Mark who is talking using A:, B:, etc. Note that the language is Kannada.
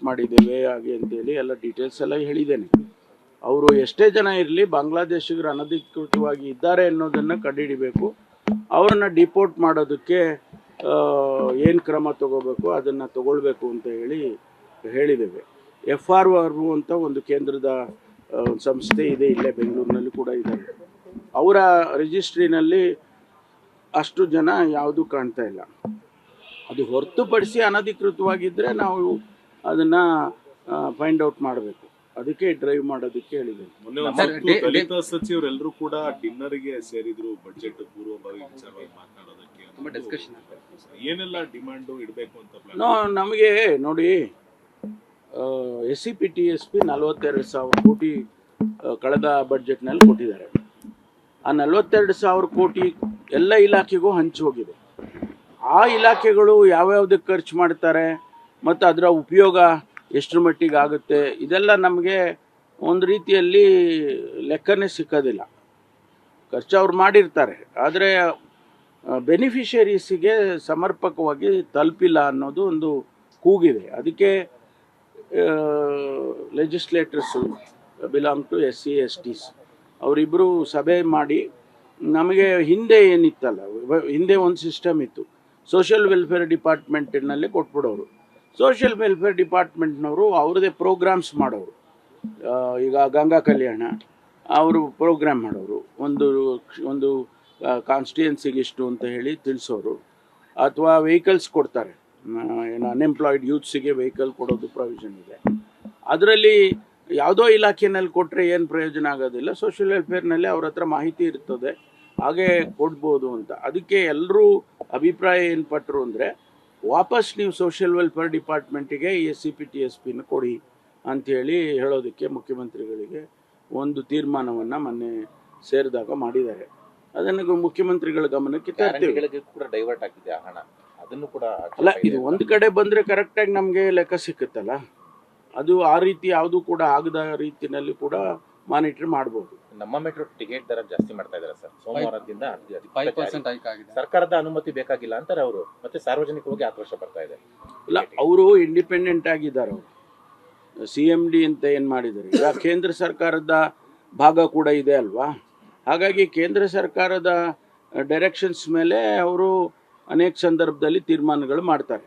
A: ಮಾಡಿದ್ದೇವೆ ಹಾಗೆ ಅಂತೇಳಿ ಎಲ್ಲ ಡೀಟೇಲ್ಸ್ ಎಲ್ಲ ಹೇಳಿದ್ದೇನೆ. ಅವರು ಎಷ್ಟೇ ಜನ ಇರಲಿ ಬಾಂಗ್ಲಾದೇಶಿಗರು ಅನಧಿಕೃತವಾಗಿ ಇದ್ದಾರೆ ಅನ್ನೋದನ್ನು ಕಂಡುಹಿಡಿಬೇಕು. ಅವರನ್ನು ಡಿಪೋರ್ಟ್ ಮಾಡೋದಕ್ಕೆ ಏನು ಕ್ರಮ ತಗೋಬೇಕು ಅದನ್ನು ತಗೊಳ್ಬೇಕು ಅಂತ ಹೇಳಿದ್ದೇವೆ. FRO ಅಂತ ಒಂದು ಕೇಂದ್ರದ ಸಂಸ್ಥೆ ಇದೆ, ಇಲ್ಲೇ ಬೆಂಗಳೂರಿನಲ್ಲಿ ಕೂಡ ಇದ್ದಾರೆ. ಅವರ ರಿಜಿಸ್ಟ್ರಿನಲ್ಲಿ ಅಷ್ಟು ಜನ ಯಾವುದೂ ಕಾಣ್ತಾ ಇಲ್ಲ. ಅದು ಹೊರತುಪಡಿಸಿ ಅನಧಿಕೃತವಾಗಿದ್ದರೆ ನಾವು ಅದನ್ನು ಫೈಂಡ್ ಔಟ್ ಮಾಡಬೇಕು. ಅದಕ್ಕೆ ಡ್ರೈವ್ ಮಾಡೋದಕ್ಕೆ ಹೇಳಿದ್ದೇನೆ.
B: ದಲಿತ ಸಚಿವರೆಲ್ಲರೂ ಕೂಡ ಡಿನ್ನರ್ಗೆ ಸೇರಿದ್ರು ಬಜೆಟ್ ಪೂರ್ವಭಾವಿ ವಿಚಾರವಾಗಿ ಮಾತನಾಡೋದಕ್ಕೆ. ಏನೆಲ್ಲ ಡಿಮಾಂಡ್ ಇಡಬೇಕು ಅಂತ
A: ನಮಗೆ ನೋಡಿ, SCP TSP 42,000 ಕೋಟಿ ಕಳೆದ ಬಡ್ಜೆಟ್ನಲ್ಲಿ ಕೊಟ್ಟಿದ್ದಾರೆ. ಆ 42,000 ಕೋಟಿ ಎಲ್ಲ ಇಲಾಖೆಗೂ ಹಂಚಿ ಹೋಗಿದೆ. ಆ ಇಲಾಖೆಗಳು ಯಾವ್ಯಾವುದಕ್ಕೆ ಖರ್ಚು ಮಾಡ್ತಾರೆ ಮತ್ತು ಅದರ ಉಪಯೋಗ ಎಷ್ಟರ ಮಟ್ಟಿಗೆ ಆಗುತ್ತೆ ಇದೆಲ್ಲ ನಮಗೆ ಒಂದು ರೀತಿಯಲ್ಲಿ ಲೆಕ್ಕನೇ ಸಿಕ್ಕೋದಿಲ್ಲ. ಖರ್ಚು ಅವ್ರು ಮಾಡಿರ್ತಾರೆ, ಆದರೆ ಬೆನಿಫಿಷರೀಸಿಗೆ ಸಮರ್ಪಕವಾಗಿ ತಲುಪಿಲ್ಲ ಅನ್ನೋದು ಒಂದು ಕೂಗಿದೆ. ಅದಕ್ಕೆ ಲೆಜಿಸ್ಲೇಟರ್ಸು ಬಿಲಾಂಗ್ ಟು SC STs ಅವರಿಬ್ಬರು ಸಭೆ ಮಾಡಿ, ನಮಗೆ ಹಿಂದೆ ಏನಿತ್ತಲ್ಲ, ಹಿಂದೆ ಒಂದು ಸಿಸ್ಟಮ್ ಇತ್ತು, ಸೋಷಿಯಲ್ ವೆಲ್ಫೇರ್ ಡಿಪಾರ್ಟ್ಮೆಂಟಿನಲ್ಲಿ ಕೊಟ್ಬಿಡೋರು. ಸೋಷಿಯಲ್ ವೆಲ್ಫೇರ್ ಡಿಪಾರ್ಟ್ಮೆಂಟ್ನವರು ಅವ್ರದ್ದೇ ಪ್ರೋಗ್ರಾಮ್ಸ್ ಮಾಡೋರು. ಈಗ ಗಂಗಾ ಕಲ್ಯಾಣ ಅವರು ಪ್ರೋಗ್ರಾಮ್ ಮಾಡೋರು, ಒಂದು ಕಾನ್ಸ್ಟಿಟ್ಯೂನ್ಸಿಗೆ ಇಷ್ಟು ಅಂತ ಹೇಳಿ ತಿಳಿಸೋರು. ಅಥವಾ ವೆಹಿಕಲ್ಸ್ ಕೊಡ್ತಾರೆ, ಏನು ಅನ್ಎಂಪ್ಲಾಯ್ಡ್ ಯೂತ್ಸಿಗೆ ವೆಹಿಕಲ್ ಕೊಡೋದು ಪ್ರೊವಿಷನ್ ಇದೆ. ಅದರಲ್ಲಿ ಯಾವುದೋ ಇಲಾಖೆಯಲ್ಲಿ ಕೊಟ್ಟರೆ ಏನು ಪ್ರಯೋಜನ ಆಗೋದಿಲ್ಲ, ಸೋಷಿಯಲ್ ವೆಲ್ಫೇರ್ನಲ್ಲಿ ಅವ್ರ ಹತ್ರ ಮಾಹಿತಿ ಇರ್ತದೆ, ಹಾಗೆ ಕೊಡ್ಬೋದು ಅಂತ. ಅದಕ್ಕೆ ಎಲ್ಲರೂ ಅಭಿಪ್ರಾಯ ಏನು ಪಟ್ಟರು ಅಂದರೆ, ವಾಪಸ್ ನೀವು ಸೋಷಿಯಲ್ ವೆಲ್ಫೇರ್ ಡಿಪಾರ್ಟ್ಮೆಂಟಿಗೆ SCP TSPನ ಕೊಡಿ ಅಂಥೇಳಿ ಹೇಳೋದಕ್ಕೆ ಮುಖ್ಯಮಂತ್ರಿಗಳಿಗೆ ಒಂದು ತೀರ್ಮಾನವನ್ನು ಮೊನ್ನೆ ಸೇರಿದಾಗ ಮಾಡಿದ್ದಾರೆ. ಅದನ್ನು ಮುಖ್ಯಮಂತ್ರಿಗಳ ಗಮನಕ್ಕೆ ತರ್ತೀವಿ.
C: ಡೈವರ್ಟ್ ಆಗಿದೆ ಹಣ, ಅದನ್ನು ಕೂಡ
A: ಅಲ್ಲ, ಇದು ಒಂದು ಕಡೆ ಬಂದರೆ ಕರೆಕ್ಟಾಗಿ ನಮಗೆ ಲೆಕ್ಕ ಸಿಕ್ಕುತ್ತಲ್ಲ. ಅದು ಆ ರೀತಿ ಯಾವುದು ಕೂಡ ಆಗದ ರೀತಿಯಲ್ಲಿ ಕೂಡ ಮಾನಿಟರ್ ಮಾಡ್ಬೋದು.
C: ನಮ್ಮ ಮೆಟ್ರೋ ಟಿಕೆಟ್ ದರ ಜಾಸ್ತಿ ಮಾಡ್ತಾ ಇದ್ದಾರೆ ಸರ್. ಸೋಮವಾರದಿಂದ 5% ಹೈಕ್ ಆಗಿದೆ. ಸರ್ಕಾರದ ಅನುಮತಿ ಬೇಕಾಗಿಲ್ಲ ಅಂತಾರೆ ಅವರು, ಮತ್ತೆ ಸಾರ್ವಜನಿಕವಾಗಿ ಆಕ್ರೋಶ ಬರ್ತಾ ಇದೆ.
A: ಇಲ್ಲ, ಅವರು ಇಂಡಿಪೆಂಡೆಂಟ್ ಆಗಿದ್ದಾರೆ. ಅವರು CMD ಅಂತ ಏನು ಮಾಡಿದ್ದಾರೆ, ಈಗ ಕೇಂದ್ರ ಸರ್ಕಾರದ ಭಾಗ ಕೂಡ ಇದೆ ಅಲ್ವಾ. ಹಾಗಾಗಿ ಕೇಂದ್ರ ಸರ್ಕಾರದ ಡೈರೆಕ್ಷನ್ಸ್ ಮೇಲೆ ಅವರು ಅನೇಕ ಸಂದರ್ಭದಲ್ಲಿ ತೀರ್ಮಾನಗಳು ಮಾಡ್ತಾರೆ.